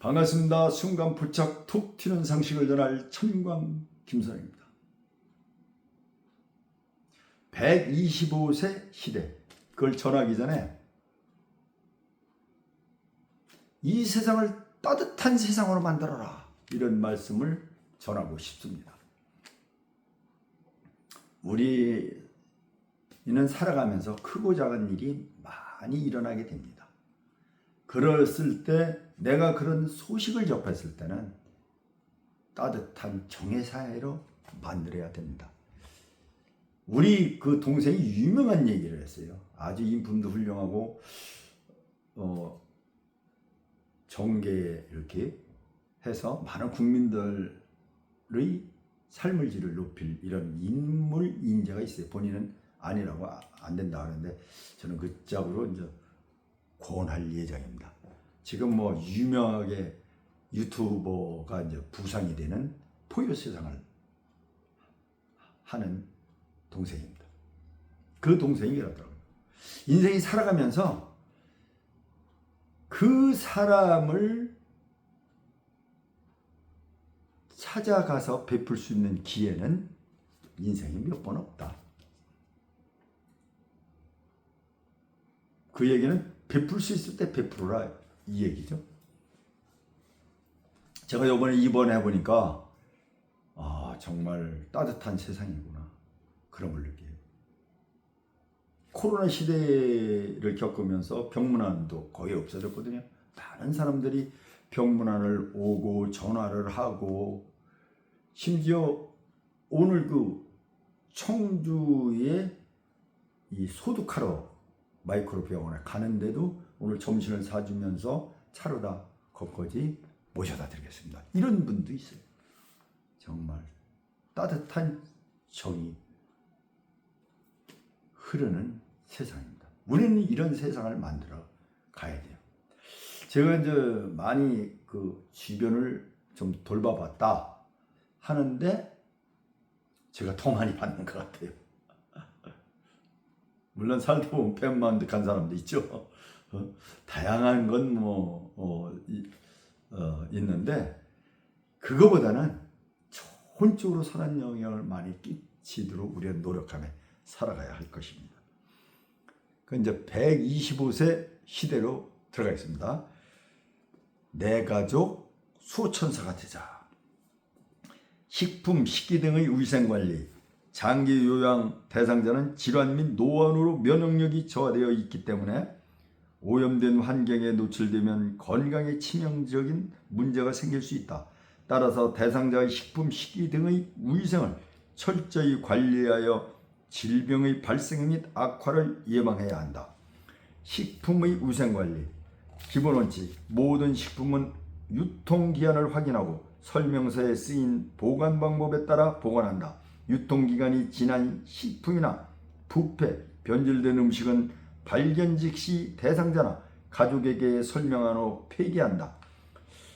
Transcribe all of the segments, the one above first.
반갑습니다. 순간 부착 툭 튀는 상식을 전할 천광 김선입니다. 125세 시대, 그걸 전하기 전에 이 세상을 따뜻한 세상으로 만들어라, 이런 말씀을 전하고 싶습니다. 우리는 살아가면서 크고 작은 일이 많이 일어나게 됩니다. 그랬을 때 내가 그런 소식을 접했을 때는 따뜻한 정의사회로 만들어야 됩니다. 우리 그 동생이 유명한 얘기를 했어요. 아주 인품도 훌륭하고 정계 이렇게 해서 많은 국민들의 삶의 질을 높일 이런 인물 인재가 있어요. 본인은 아니라고 안 된다 하는데 저는 그 짝으로 이제 권할 예정입니다. 지금 뭐 유명하게 유튜버가 이제 부상이 되는 포효 세상을 하는 동생입니다. 그 동생이 그러더라고요. 인생이 살아가면서 그 사람을 찾아가서 베풀 수 있는 기회는 인생에 몇 번 없다. 그 얘기는 베풀 수 있을 때 베풀어라, 이 얘기죠. 제가 이번에 입원해 보니까 정말 따뜻한 세상이구나, 그런 걸 느껴요. 코로나 시대를 겪으면서 병문안도 거의 없어졌거든요. 많은 사람들이 병문안을 오고 전화를 하고, 심지어 오늘 그 청주에 이 소독하러 마이크로 병원에 가는데도 오늘 점심을 사주면서 차로다 거기까지 모셔다 드리겠습니다, 이런 분도 있어요. 정말 따뜻한 정이 흐르는 세상입니다. 우리는 이런 세상을 만들어 가야 돼요. 제가 이제 많이 그 주변을 좀 돌봐봤다 하는데 제가 더 많이 받는 것 같아요. 물론 살다 보면 폐만득한 사람도 있죠. 다양한 건 있는데 그거보다는 좋은 쪽으로 선한 영향을 많이 끼치도록 우리가 노력하며 살아가야 할 것입니다. 그 이제 125세 시대로 들어가겠습니다. 내 가족 수호천사가 되자. 식품, 식기 등의 위생관리, 장기 요양 대상자는 질환 및 노안으로 면역력이 저하되어 있기 때문에 오염된 환경에 노출되면 건강에 치명적인 문제가 생길 수 있다. 따라서 대상자의 식품, 식기 등의 위생을 철저히 관리하여 질병의 발생 및 악화를 예방해야 한다. 식품의 위생관리 기본 원칙: 모든 식품은 유통기한을 확인하고 설명서에 쓰인 보관 방법에 따라 보관한다. 유통기간이 지난 식품이나 부패, 변질된 음식은 발견 즉시 대상자나 가족에게 설명한 후 폐기한다.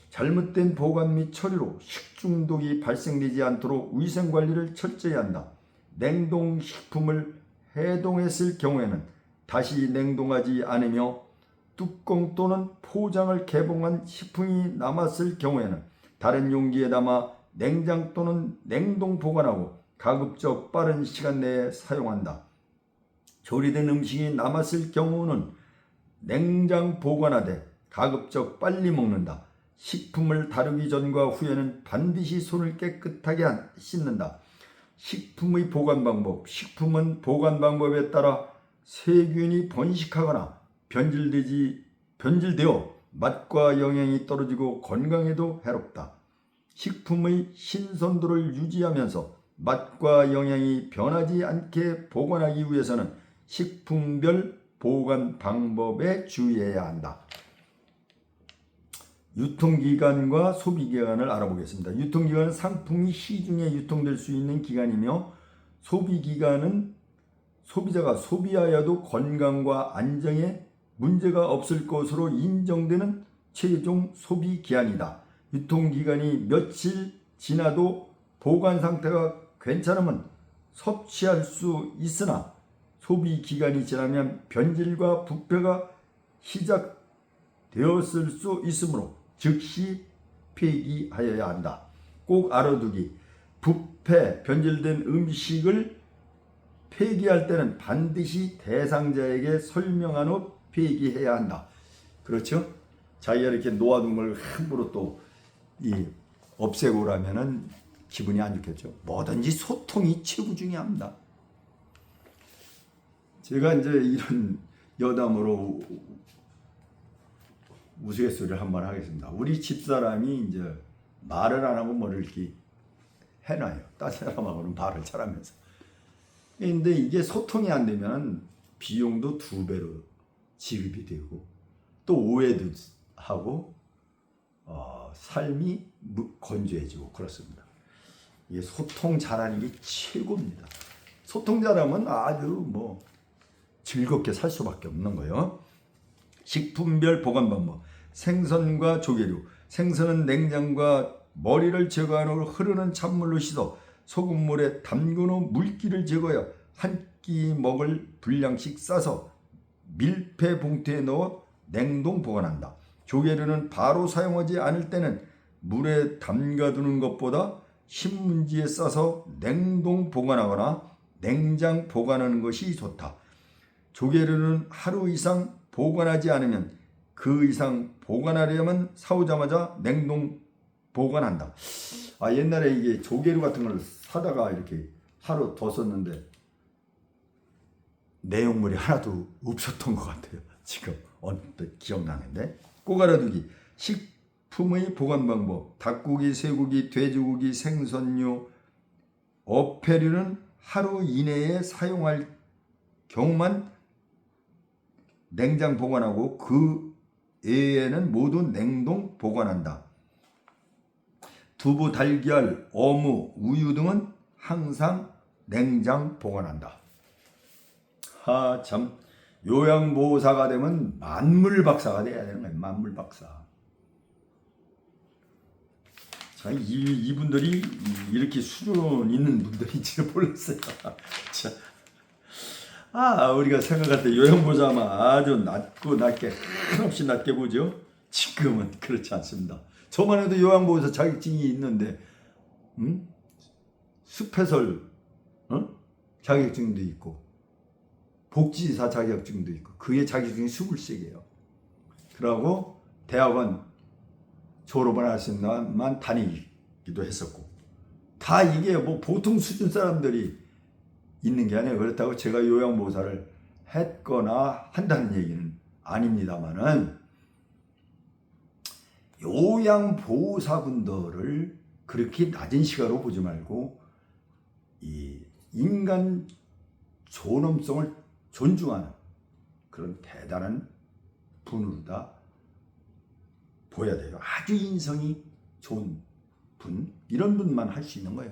잘못된 보관 및 처리로 식중독이 발생되지 않도록 위생관리를 철저히 한다. 냉동식품을 해동했을 경우에는 다시 냉동하지 않으며 뚜껑 또는 포장을 개봉한 식품이 남았을 경우에는 다른 용기에 담아 냉장 또는 냉동 보관하고 가급적 빠른 시간 내에 사용한다. 조리된 음식이 남았을 경우는 냉장 보관하되 가급적 빨리 먹는다. 식품을 다루기 전과 후에는 반드시 손을 깨끗하게 씻는다. 식품의 보관 방법: 식품은 보관 방법에 따라 세균이 번식하거나 변질되어 맛과 영양이 떨어지고 건강에도 해롭다. 식품의 신선도를 유지하면서 맛과 영양이 변하지 않게 보관하기 위해서는 식품별 보관 방법에 주의해야 한다. 유통기간과 소비기간을 알아보겠습니다. 유통기간은 상품이 시중에 유통될 수 있는 기간이며, 소비기간은 소비자가 소비하여도 건강과 안정에 문제가 없을 것으로 인정되는 최종 소비기한이다. 유통기간이 며칠 지나도 보관 상태가 괜찮으면 섭취할 수 있으나 소비기간이 지나면 변질과 부패가 시작되었을 수 있으므로 즉시 폐기하여야 한다. 꼭 알아두기. 부패, 변질된 음식을 폐기할 때는 반드시 대상자에게 설명한 후 폐기해야 한다. 그렇죠? 자기가 이렇게 놓아둔 걸 함부로 또 없애고 그러면은 기분이 안 좋겠죠. 뭐든지 소통이 최고 중요합니다. 제가 이제 이런 여담으로 우스갯소리를 한번 하겠습니다. 우리 집사람이 이제 말을 안 하고 뭐를 이렇게 해놔요. 딴 사람하고는 말을 잘하면서. 근데 이게 소통이 안 되면 비용도 2배로 지급이 되고 또 오해도 하고 삶이 건조해지고 그렇습니다. 이게 소통 잘하는 게 최고입니다. 소통 잘하면 아주 뭐 즐겁게 살 수밖에 없는 거예요. 식품별 보관 방법. 생선과 조개류. 생선은 냉장과 머리를 제거한 후 흐르는 찬물로 씻어 소금물에 담근 후 물기를 제거하여 한 끼 먹을 분량씩 싸서 밀폐 봉투에 넣어 냉동 보관한다. 조개류는 바로 사용하지 않을 때는 물에 담가두는 것보다 신문지에 싸서 냉동 보관하거나 냉장 보관하는 것이 좋다. 조개류는 하루 이상 보관하지 않으면 그 이상 보관하려면 사오자마자 냉동 보관한다. 옛날에 이게 조개류 같은 걸 사다가 이렇게 하루 뒀었는데 내용물이 하나도 없었던 것 같아요. 지금 언뜻 기억나는데. 꼭 알아두기. 식품의 보관 방법. 닭고기, 쇠고기, 돼지고기, 생선류, 어패류는 하루 이내에 사용할 경우만 냉장 보관하고 그 외에는 모두 냉동 보관한다. 두부, 달걀, 어묵, 우유 등은 항상 냉장 보관한다. 참 요양보호사가 되면 만물박사가 돼야 되는 거예요. 만물박사. 자, 이분들이 이렇게 수준 있는 분들인지는 몰랐어요. 자, 우리가 생각할 때 요양보호사만 아주 낮게 한없이 낮게 보죠. 지금은 그렇지 않습니다. 저만 해도 요양보호사 자격증이 있는데 숲해설 자격증도 있고 복지사 자격증도 있고 그의 자격증이 23개예요. 그러고 대학원 졸업을 할 수 있는만 다니기도 했었고 다 이게 뭐 보통 수준 사람들이 있는 게 아니에요. 그렇다고 제가 요양보호사를 했거나 한다는 얘기는 아닙니다만은 요양보호사분들을 그렇게 낮은 시각으로 보지 말고 이 인간 존엄성을 존중하는 그런 대단한 분으로 다 보여야 돼요. 아주 인성이 좋은 분, 이런 분만 할 수 있는 거예요.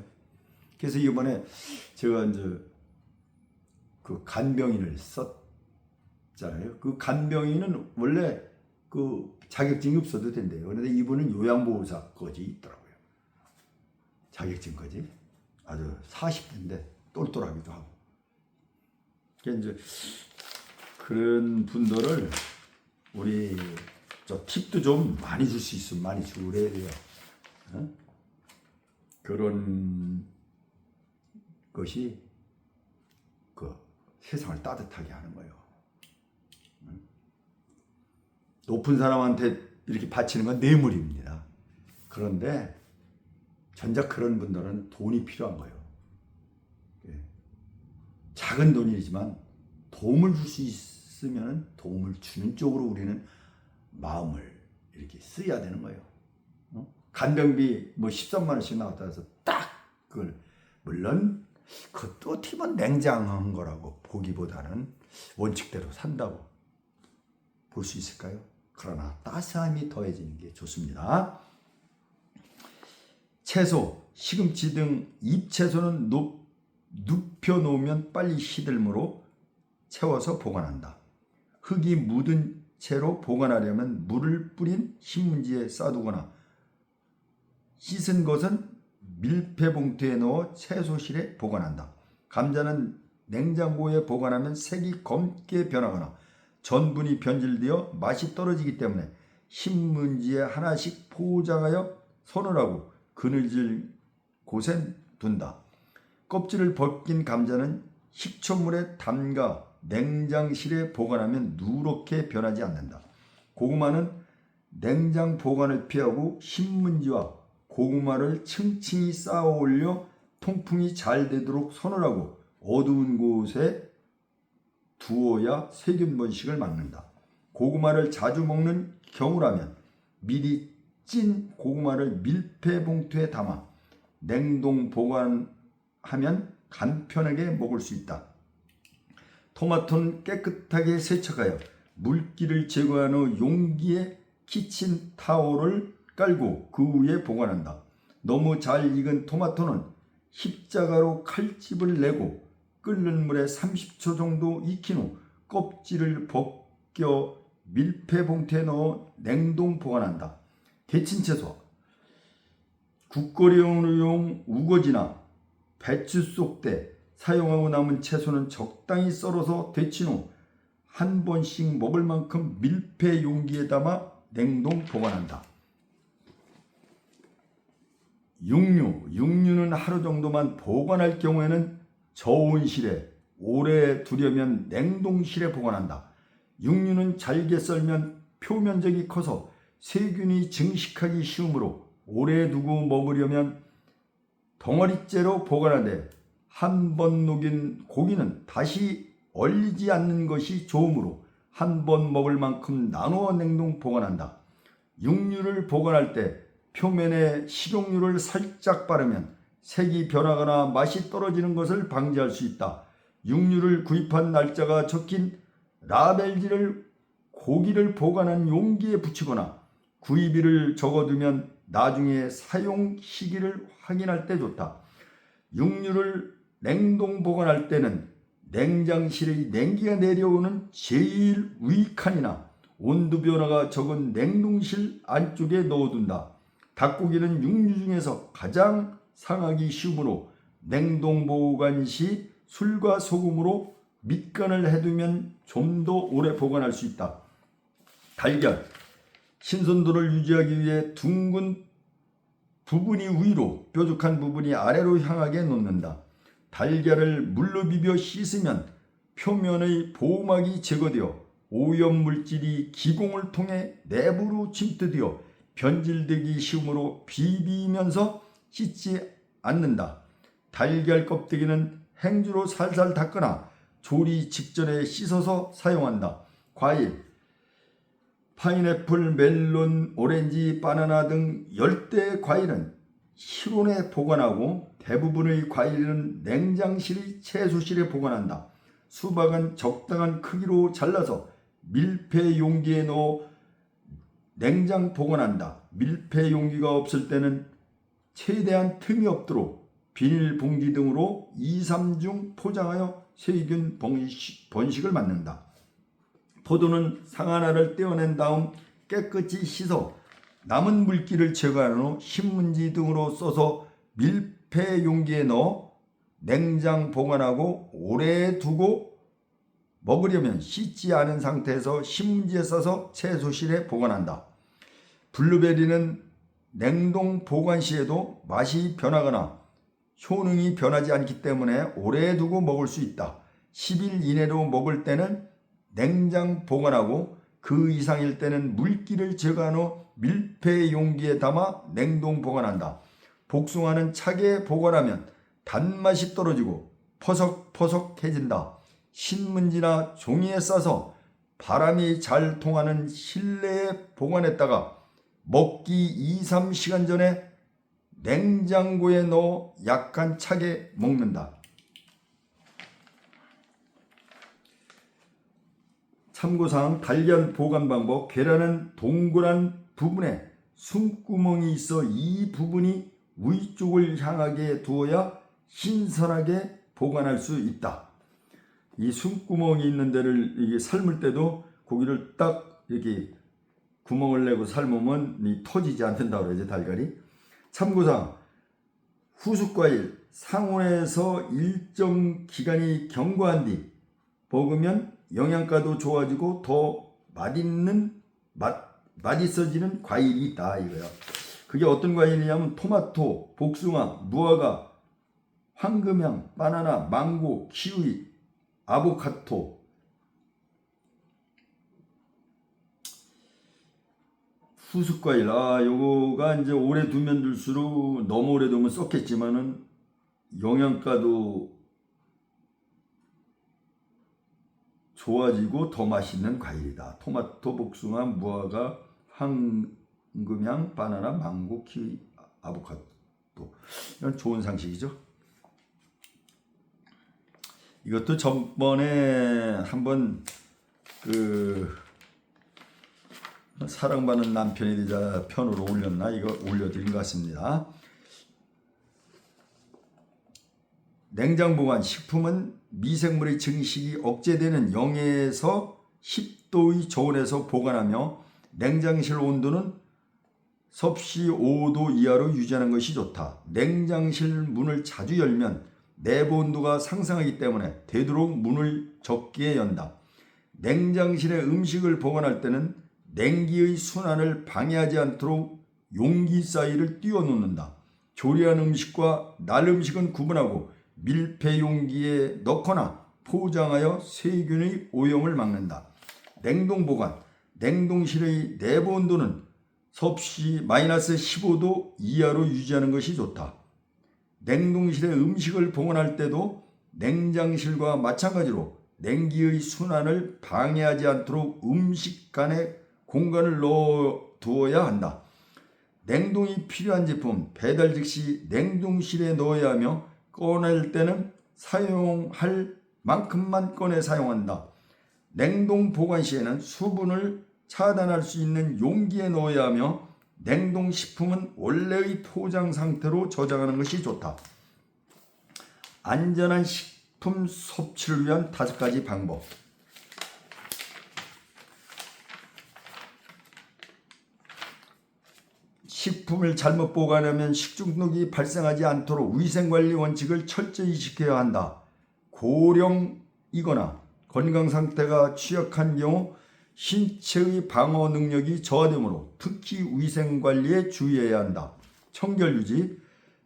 그래서 이번에 제가 이제 그 간병인을 썼잖아요. 그 간병인은 원래 그 자격증이 없어도 된대요. 그런데 이분은 요양보호사까지 있더라고요. 자격증까지. 아주 40대인데 똘똘하기도 하고. 이제 그런 분들을 우리 팁도 좀 많이 줄 수 있으면 많이 주고 그래야 돼요. 그런 것이 그 세상을 따뜻하게 하는 거예요. 높은 사람한테 이렇게 바치는 건 뇌물입니다. 그런데 정작 그런 분들은 돈이 필요한 거예요. 작은 돈이지만 도움을 줄 수 있으면 도움을 주는 쪽으로 우리는 마음을 이렇게 써야 되는 거예요. 간병비 뭐 13만 원씩 나왔다 해서 딱 그걸 물론 그것도 팀은 냉장한 거라고 보기보다는 원칙대로 산다고 볼 수 있을까요? 그러나 따스함이 더해지는 게 좋습니다. 채소, 시금치 등 잎채소는 눕혀 놓으면 빨리 시들므로 채워서 보관한다. 흙이 묻은 채로 보관하려면 물을 뿌린 신문지에 싸두거나 씻은 것은 밀폐 봉투에 넣어 채소실에 보관한다. 감자는 냉장고에 보관하면 색이 검게 변하거나 전분이 변질되어 맛이 떨어지기 때문에 신문지에 하나씩 포장하여 서늘하고 그늘질 곳에 둔다. 껍질을 벗긴 감자는 식초물에 담가 냉장실에 보관하면 누렇게 변하지 않는다. 고구마는 냉장 보관을 피하고 신문지와 고구마를 층층이 쌓아 올려 통풍이 잘 되도록 서늘하고 어두운 곳에 두어야 세균 번식을 막는다. 고구마를 자주 먹는 경우라면 미리 찐 고구마를 밀폐 봉투에 담아 냉동 보관하면 간편하게 먹을 수 있다. 토마토는 깨끗하게 세척하여 물기를 제거한 후 용기에 키친타올을 깔고 그 위에 보관한다. 너무 잘 익은 토마토는 십자가로 칼집을 내고 끓는 물에 30초 정도 익힌 후 껍질을 벗겨 밀폐 봉투에 넣어 냉동 보관한다. 데친 채소, 국거리용 우거지나 배추 쏙대, 사용하고 남은 채소는 적당히 썰어서 데친 후 한 번씩 먹을 만큼 밀폐 용기에 담아 냉동 보관한다. 육류는 하루 정도만 보관할 경우에는 저온실에, 오래 두려면 냉동실에 보관한다. 육류는 잘게 썰면 표면적이 커서 세균이 증식하기 쉬우므로 오래 두고 먹으려면 덩어리째로 보관하되 한 번 녹인 고기는 다시 얼리지 않는 것이 좋으므로 한 번 먹을 만큼 나누어 냉동 보관한다. 육류를 보관할 때 표면에 식용유를 살짝 바르면 색이 변하거나 맛이 떨어지는 것을 방지할 수 있다. 육류를 구입한 날짜가 적힌 라벨지를 고기를 보관한 용기에 붙이거나 구입일을 적어두면 나중에 사용 시기를 확인할 때 좋다. 육류를 냉동 보관할 때는 냉장실의 냉기가 내려오는 제일 위 칸이나 온도 변화가 적은 냉동실 안쪽에 넣어둔다. 닭고기는 육류 중에서 가장 상하기 쉬우므로 냉동 보관 시 술과 소금으로 밑간을 해두면 좀 더 오래 보관할 수 있다. 달걀, 신선도를 유지하기 위해 둥근 부분이 위로, 뾰족한 부분이 아래로 향하게 놓는다. 달걀을 물로 비벼 씻으면 표면의 보호막이 제거되어 오염물질이 기공을 통해 내부로 침투되어 변질되기 쉬우므로 비비면서 씻지 않는다. 달걀 껍데기는 행주로 살살 닦거나 조리 직전에 씻어서 사용한다. 과일, 파인애플, 멜론, 오렌지, 바나나 등 열대 과일은 실온에 보관하고 대부분의 과일은 냉장실의 채소실에 보관한다. 수박은 적당한 크기로 잘라서 밀폐 용기에 넣어 냉장 보관한다. 밀폐 용기가 없을 때는 최대한 틈이 없도록 비닐봉지 등으로 2, 3중 포장하여 세균 번식을 막는다. 포도는 상 하나를 떼어낸 다음 깨끗이 씻어 남은 물기를 제거한 후 신문지 등으로 써서 밀폐 용기에 넣어 냉장 보관하고 오래 두고 먹으려면 씻지 않은 상태에서 신문지에 싸서 채소실에 보관한다. 블루베리는 냉동 보관 시에도 맛이 변하거나 효능이 변하지 않기 때문에 오래 두고 먹을 수 있다. 10일 이내로 먹을 때는 냉장 보관하고 그 이상일 때는 물기를 제거한 후 밀폐 용기에 담아 냉동 보관한다. 복숭아는 차게 보관하면 단맛이 떨어지고 퍼석퍼석해진다. 신문지나 종이에 싸서 바람이 잘 통하는 실내에 보관했다가 먹기 2, 3시간 전에 냉장고에 넣어 약간 차게 먹는다. 참고사항, 달걀 보관 방법. 계란은 동그란 부분에 숨구멍이 있어 이 부분이 위쪽을 향하게 두어야 신선하게 보관할 수 있다. 이 숨구멍이 있는 데를 이게 삶을 때도 고기를 딱 이렇게 구멍을 내고 삶으면 터지지 않는다고 그러죠, 달걀이. 참고사항, 후숙과일 상온에서 일정 기간이 경과한 뒤 먹으면 영양가도 좋아지고 더 맛있는 맛있어지는 과일이 있다 이거야. 그게 어떤 과일이냐면 토마토, 복숭아, 무화과, 황금향, 바나나, 망고, 키위, 아보카도. 후숙과일. 요거가 이제 오래 두면 둘수록 너무 오래 두면 썩겠지만은 영양가도 좋아지고 더 맛있는 과일이다. 토마토, 복숭아, 무화과, 황금향, 바나나, 망고, 키위, 아보카도. 이건 좋은 상식이죠. 이것도 전번에 한번 사랑받는 남편이 되자 편으로 올렸나 이거 올려드린 것 같습니다. 냉장 보관 식품은 미생물의 증식이 억제되는 0에서 10도의 저온에서 보관하며 냉장실 온도는 섭씨 5도 이하로 유지하는 것이 좋다. 냉장실 문을 자주 열면 내부 온도가 상승하기 때문에 되도록 문을 적게 연다. 냉장실에 음식을 보관할 때는 냉기의 순환을 방해하지 않도록 용기 사이를 띄워 놓는다. 조리한 음식과 날 음식은 구분하고 밀폐 용기에 넣거나 포장하여 세균의 오염을 막는다. 냉동 보관. 냉동실의 내부 온도는 섭씨 마이너스 15도 이하로 유지하는 것이 좋다. 냉동실에 음식을 보관할 때도 냉장실과 마찬가지로 냉기의 순환을 방해하지 않도록 음식 간에 공간을 넣어 두어야 한다. 냉동이 필요한 제품 배달 즉시 냉동실에 넣어야 하며 꺼낼 때는 사용할 만큼만 꺼내 사용한다. 냉동 보관 시에는 수분을 차단할 수 있는 용기에 넣어야 하며 냉동식품은 원래의 포장 상태로 저장하는 것이 좋다. 안전한 식품 섭취를 위한 5가지 방법. 식품을 잘못 보관하면 식중독이 발생하지 않도록 위생관리 원칙을 철저히 지켜야 한다. 고령이거나 건강상태가 취약한 경우 신체의 방어 능력이 저하되므로 특히 위생관리에 주의해야 한다. 청결유지.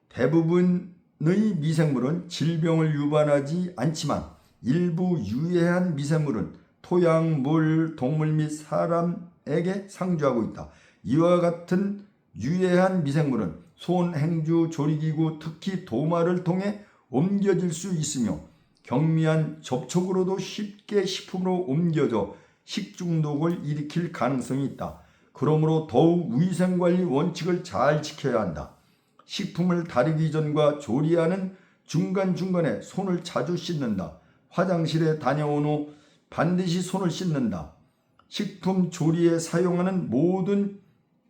대부분의 미생물은 질병을 유발하지 않지만 일부 유해한 미생물은 토양, 물, 동물 및 사람에게 상주하고 있다. 이와 같은 유해한 미생물은 손, 행주, 조리기구, 특히 도마를 통해 옮겨질 수 있으며 경미한 접촉으로도 쉽게 식품으로 옮겨져 식중독을 일으킬 가능성이 있다. 그러므로 더욱 위생관리 원칙을 잘 지켜야 한다. 식품을 다루기 전과 조리하는 중간중간에 손을 자주 씻는다. 화장실에 다녀온 후 반드시 손을 씻는다. 식품 조리에 사용하는 모든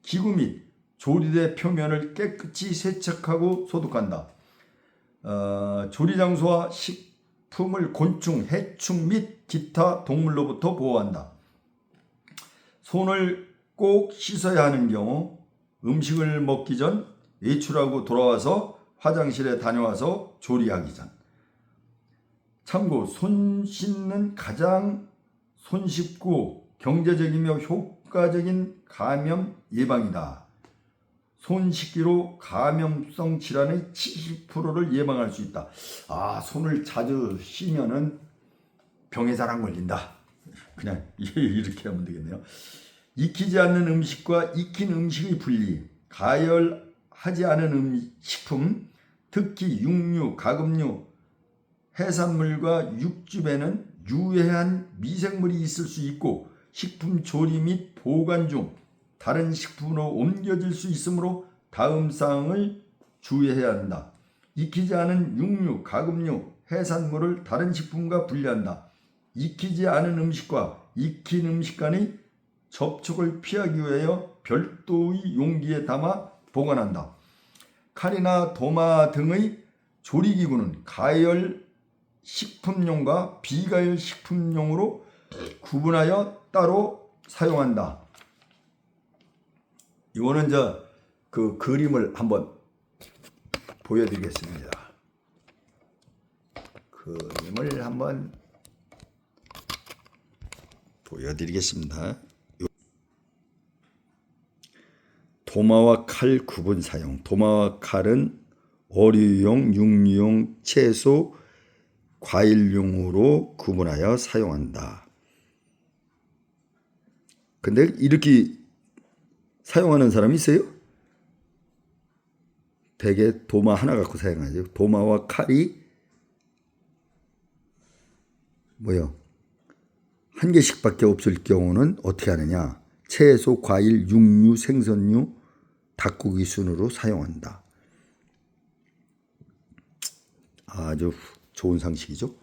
기구 및 조리대 표면을 깨끗이 세척하고 소독한다. 조리 장소와 식품을 곤충, 해충 및 기타 동물로부터 보호한다. 손을 꼭 씻어야 하는 경우 음식을 먹기 전, 외출하고 돌아와서 화장실에 다녀와서 조리하기 전. 참고 손 씻는 가장 손쉽고 경제적이며 효과적인 감염 예방이다. 손 씻기로 감염성 질환의 70%를 예방할 수 있다. 손을 자주 씻으면은 병에 잘 안 걸린다. 그냥 이렇게 하면 되겠네요. 익히지 않는 음식과 익힌 음식의 분리. 가열하지 않은 식품, 특히 육류, 가금류, 해산물과 육즙에는 유해한 미생물이 있을 수 있고 식품 조리 및 보관 중 다른 식품으로 옮겨질 수 있으므로 다음 사항을 주의해야 한다. 익히지 않은 육류, 가금류, 해산물을 다른 식품과 분리한다. 익히지 않은 음식과 익힌 음식 간의 접촉을 피하기 위하여 별도의 용기에 담아 보관한다. 칼이나 도마 등의 조리기구는 가열 식품용과 비가열 식품용으로 구분하여 따로 사용한다. 이거는 그 그림을 한번 보여드리겠습니다. 그림을 한번 보여드리겠습니다. 도마와 칼 구분 사용. 도마와 칼은 어류용, 육류용, 채소, 과일용으로 구분하여 사용한다. 근데 이렇게 사용하는 사람이 있어요? 대개 도마 하나 갖고 사용하죠. 도마와 칼이 뭐요? 한 개씩밖에 없을 경우는 어떻게 하느냐? 채소, 과일, 육류, 생선류, 닭고기 순으로 사용한다. 아주 좋은 상식이죠.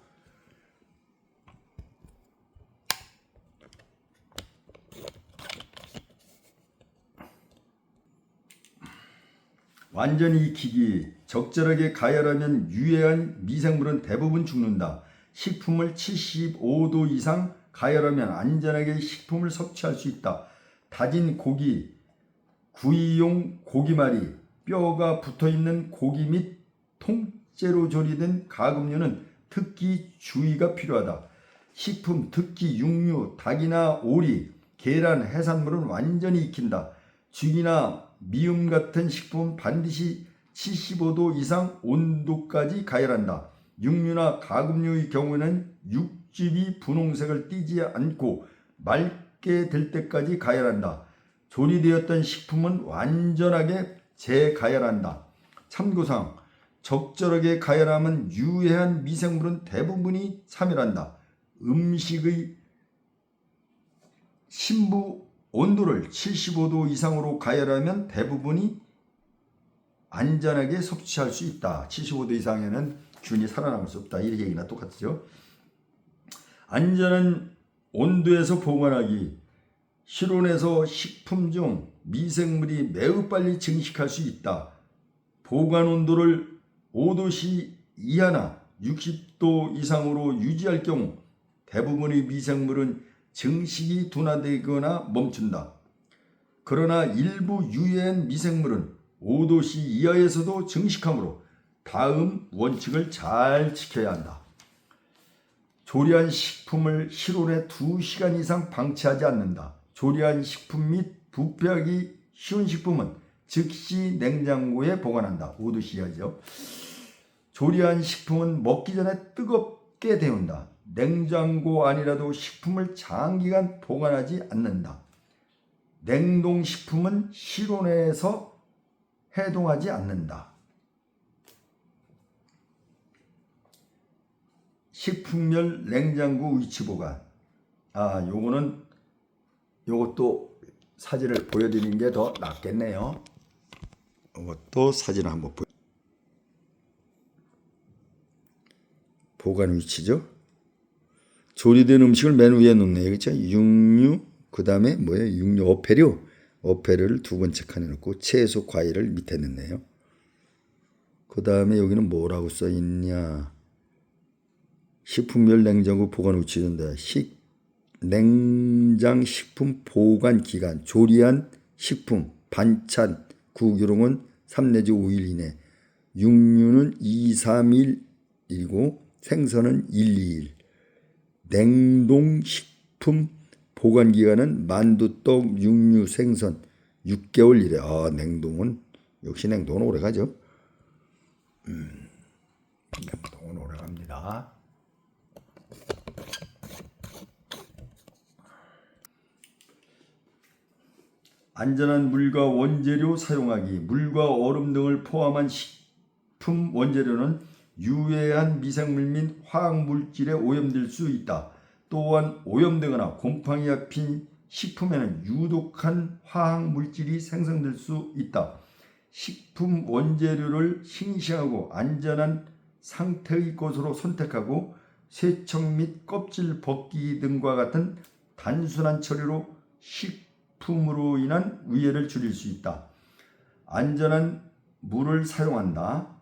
완전히 익히기. 적절하게 가열하면 유해한 미생물은 대부분 죽는다. 식품을 75도 이상 가열하면 안전하게 식품을 섭취할 수 있다. 다진 고기, 구이용 고기말이, 뼈가 붙어있는 고기 및 통째로 조리된 가금류는 특히 주의가 필요하다. 식품, 특히 육류, 닭이나 오리, 계란, 해산물은 완전히 익힌다. 죽이나 미음 같은 식품은 반드시 75도 이상 온도까지 가열한다. 육류나 가금류의 경우에는 육즙이 분홍색을 띠지 않고 맑게 될 때까지 가열한다. 조리되었던 식품은 완전하게 재가열한다. 참고사항, 적절하게 가열하면 유해한 미생물은 대부분이 사멸한다. 음식의 심부 온도를 75도 이상으로 가열하면 대부분이 안전하게 섭취할 수 있다. 75도 이상에는 균이 살아남을 수 없다. 이 얘기나 똑같죠. 안전한 온도에서 보관하기. 실온에서 식품 중 미생물이 매우 빨리 증식할 수 있다. 보관 온도를 5도씨 이하나 60도 이상으로 유지할 경우 대부분의 미생물은 증식이 둔화되거나 멈춘다. 그러나 일부 유해한 미생물은 5도씨 이하에서도 증식하므로 다음 원칙을 잘 지켜야 한다. 조리한 식품을 실온에 2시간 이상 방치하지 않는다. 조리한 식품 및 부패하기 쉬운 식품은 즉시 냉장고에 보관한다. 5도씨 이하죠. 조리한 식품은 먹기 전에 뜨겁게 데운다. 냉장고 안이라도 식품을 장기간 보관하지 않는다. 냉동식품은 실온에서 해동하지 않는다. 식품별 냉장고 위치 보관. 요것도 사진을 보여드리는 게 더 낫겠네요. 이것도 사진을 한번 보관 위치죠. 조리된 음식을 맨 위에 놓네요. 그렇죠? 육류, 그 다음에 뭐예요? 육류 어패류를 두 번째 칸에 놓고 채소, 과일을 밑에 넣네요. 그 다음에 여기는 뭐라고 써 있냐? 식품별 냉장고 보관 위치인데 냉장 식품 보관 기간, 조리한 식품, 반찬, 국 이런 건 3 내지 5일 이내, 육류는 2, 3일이고 생선은 1, 2일. 냉동식품 보관기간은 만두, 떡, 육류, 생선 6개월 이래. 역시 냉동은 오래가죠. 냉동은 오래갑니다. 안전한 물과 원재료 사용하기. 물과 얼음 등을 포함한 식품 원재료는 유해한 미생물 및 화학물질에 오염될 수 있다. 또한 오염되거나 곰팡이가 핀 식품에는 유독한 화학물질이 생성될 수 있다. 식품 원재료를 싱싱하고 안전한 상태의 것으로 선택하고 세척 및 껍질 벗기기 등과 같은 단순한 처리로 식품으로 인한 위해를 줄일 수 있다. 안전한 물을 사용한다.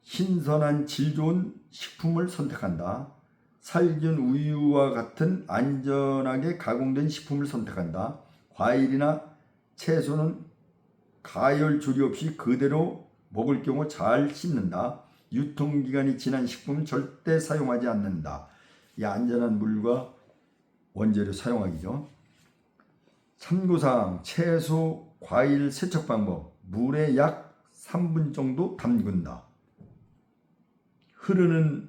신선한 질 좋은 식품을 선택한다. 살균 우유와 같은 안전하게 가공된 식품을 선택한다. 과일이나 채소는 가열 조리 없이 그대로 먹을 경우 잘 씻는다. 유통기간이 지난 식품은 절대 사용하지 않는다. 이 안전한 물과 원재료 사용하기죠. 참고사항, 채소 과일 세척 방법. 물에 약 3분 정도 담근다. 흐르는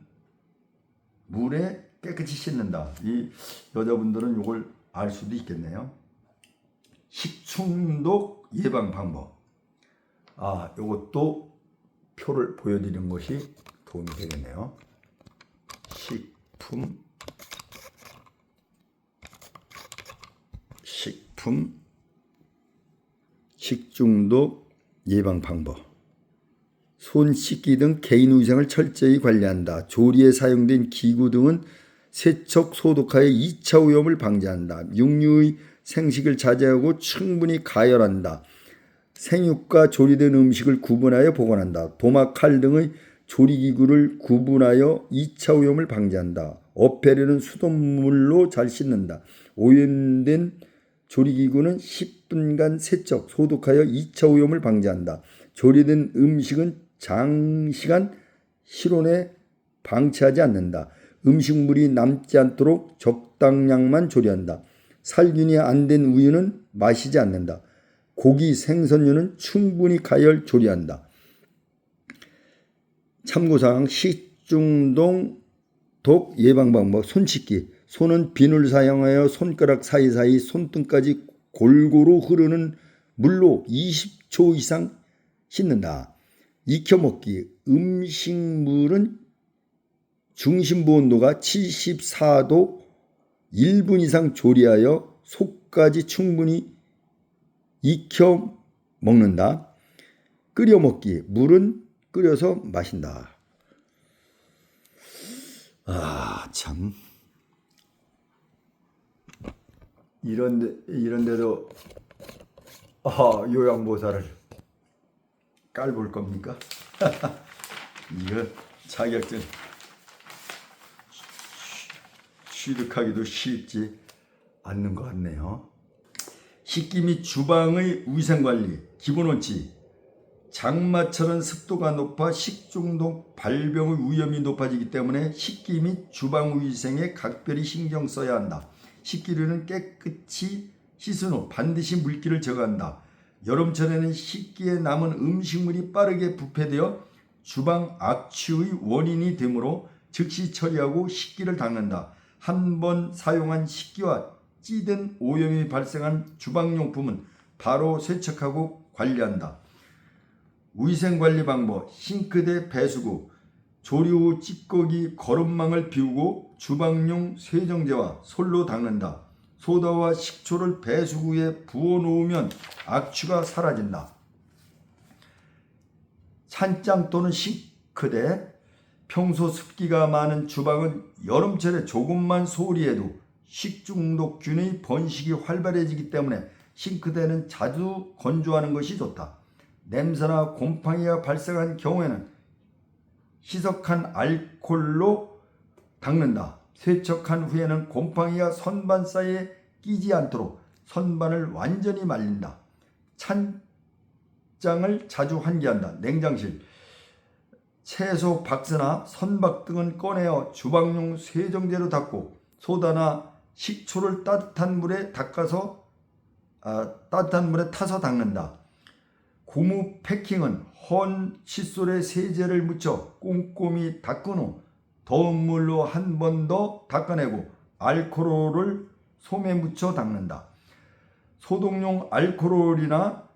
물에 깨끗이 씻는다. 이 여자분들은 이걸 알 수도 있겠네요. 식중독 예방 방법. 이것도 표를 보여드리는 것이 도움이 되겠네요. 식중독 예방 방법. 손 씻기 등 개인 위생을 철저히 관리한다. 조리에 사용된 기구 등은 세척 소독하여 2차 오염을 방지한다. 육류의 생식을 자제하고 충분히 가열한다. 생육과 조리된 음식을 구분하여 보관한다. 도마, 칼 등의 조리기구를 구분하여 2차 오염을 방지한다. 어패류는 수돗물로 잘 씻는다. 오염된 조리기구는 10분간 세척, 소독하여 2차 오염을 방지한다. 조리된 음식은 장시간 실온에 방치하지 않는다. 음식물이 남지 않도록 적당량만 조리한다. 살균이 안 된 우유는 마시지 않는다. 고기, 생선류는 충분히 가열 조리한다. 참고사항. 식중독 예방 방법. 손 씻기. 손은 비누를 사용하여 손가락 사이사이 손등까지 골고루 흐르는 물로 20초 이상 씻는다. 익혀 먹기. 음식물은 중심부 온도가 74도 1분 이상 조리하여 속까지 충분히 익혀 먹는다. 끓여 먹기. 물은 끓여서 마신다. 참. 이런데도 요양보살을 깔볼 겁니까? 이거 자격증 취득하기도 쉽지 않는 것 같네요. 식기 및 주방의 위생관리 기본원칙. 장마철은 습도가 높아 식중독 발병의 위험이 높아지기 때문에 식기 및 주방 위생에 각별히 신경 써야 한다. 식기류는 깨끗이 씻은 후 반드시 물기를 제거한다. 여름철에는 식기에 남은 음식물이 빠르게 부패되어 주방 악취의 원인이 되므로 즉시 처리하고 식기를 닦는다. 한 번 사용한 식기와 찌든 오염이 발생한 주방용품은 바로 세척하고 관리한다. 위생관리 방법. 싱크대 배수구, 조리 후 찌꺼기 거름망을 비우고 주방용 세정제와 솔로 닦는다. 소다와 식초를 배수구에 부어놓으면 악취가 사라진다. 찬장 또는 싱크대. 평소 습기가 많은 주방은 여름철에 조금만 소리해도 식중독균의 번식이 활발해지기 때문에 싱크대는 자주 건조하는 것이 좋다. 냄새나 곰팡이가 발생한 경우에는 희석한 알코올로 닦는다. 세척한 후에는 곰팡이가 선반 사이에 끼지 않도록 선반을 완전히 말린다. 찬장을 자주 환기한다. 냉장실. 채소 박스나 선박 등은 꺼내어 주방용 세정제로 닦고 소다나 식초를 따뜻한 물에 타서 닦는다. 고무 패킹은 헌 칫솔에 세제를 묻혀 꼼꼼히 닦은 후 더운 물로 한 번 더 닦아내고 알코올을 솜에 묻혀 닦는다. 소독용 알코올이나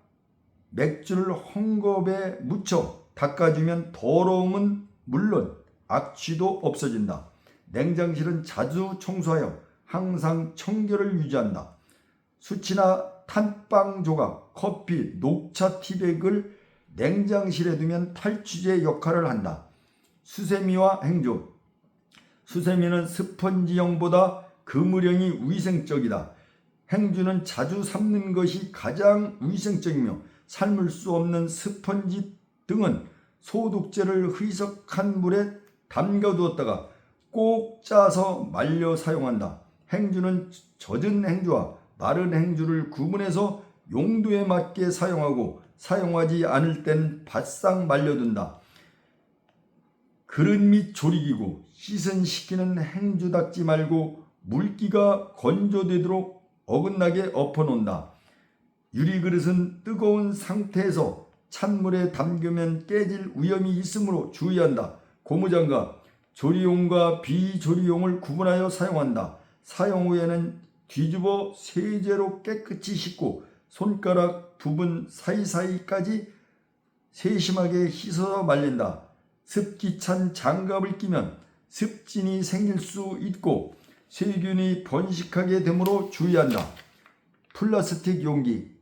맥주를 헝겊에 묻혀 닦아주면 더러움은 물론 악취도 없어진다. 냉장실은 자주 청소하여 항상 청결을 유지한다. 수치나 탄빵 조각, 커피, 녹차 티백을 냉장실에 두면 탈취제 역할을 한다. 수세미와 행주. 수세미는 스펀지형보다 그물형이 위생적이다. 행주는 자주 삶는 것이 가장 위생적이며 삶을 수 없는 스펀지 등은 소독제를 희석한 물에 담가두었다가 꼭 짜서 말려 사용한다. 행주는 젖은 행주와 마른 행주를 구분해서 용도에 맞게 사용하고 사용하지 않을 때는 바싹 말려둔다. 그릇 및 조리기구. 씻은 식기는 행주 닦지 말고 물기가 건조되도록 어긋나게 엎어놓는다. 유리그릇은 뜨거운 상태에서 찬물에 담그면 깨질 위험이 있으므로 주의한다. 고무장갑, 조리용과 비조리용을 구분하여 사용한다. 사용 후에는 뒤집어 세제로 깨끗이 씻고 손가락 부분 사이사이까지 세심하게 씻어 말린다. 습기 찬 장갑을 끼면 습진이 생길 수 있고 세균이 번식하게 되므로 주의한다. 플라스틱 용기,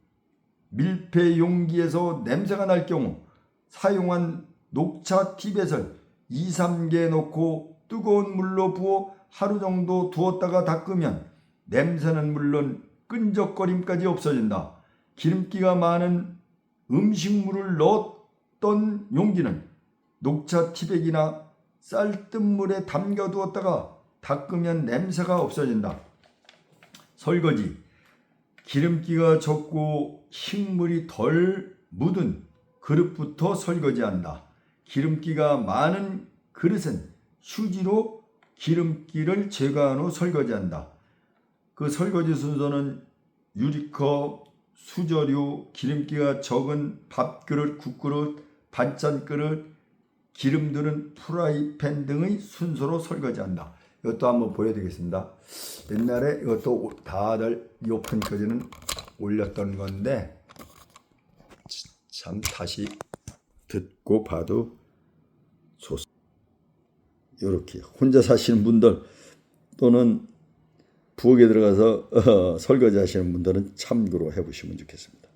밀폐 용기에서 냄새가 날 경우 사용한 녹차 티벳을 2, 3개 넣고 뜨거운 물로 부어 하루 정도 두었다가 닦으면 냄새는 물론 끈적거림까지 없어진다. 기름기가 많은 음식물을 넣었던 용기는 녹차 티백이나 쌀뜨물에 담가두었다가 닦으면 냄새가 없어진다. 설거지, 기름기가 적고 식물이 덜 묻은 그릇부터 설거지한다. 기름기가 많은 그릇은 휴지로 기름기를 제거한 후 설거지한다. 그 설거지 순서는 유리컵, 수저류, 기름기가 적은 밥그릇, 국그릇, 반찬그릇, 기름 드는 프라이팬 등의 순서로 설거지한다. 이것도 한번 보여드리겠습니다. 옛날에 이것도 다들 요편까지는 올렸던 건데 참 다시 듣고 봐도 좋습니다. 이렇게 혼자 사시는 분들 또는 부엌에 들어가서 설거지 하시는 분들은 참고로 해보시면 좋겠습니다.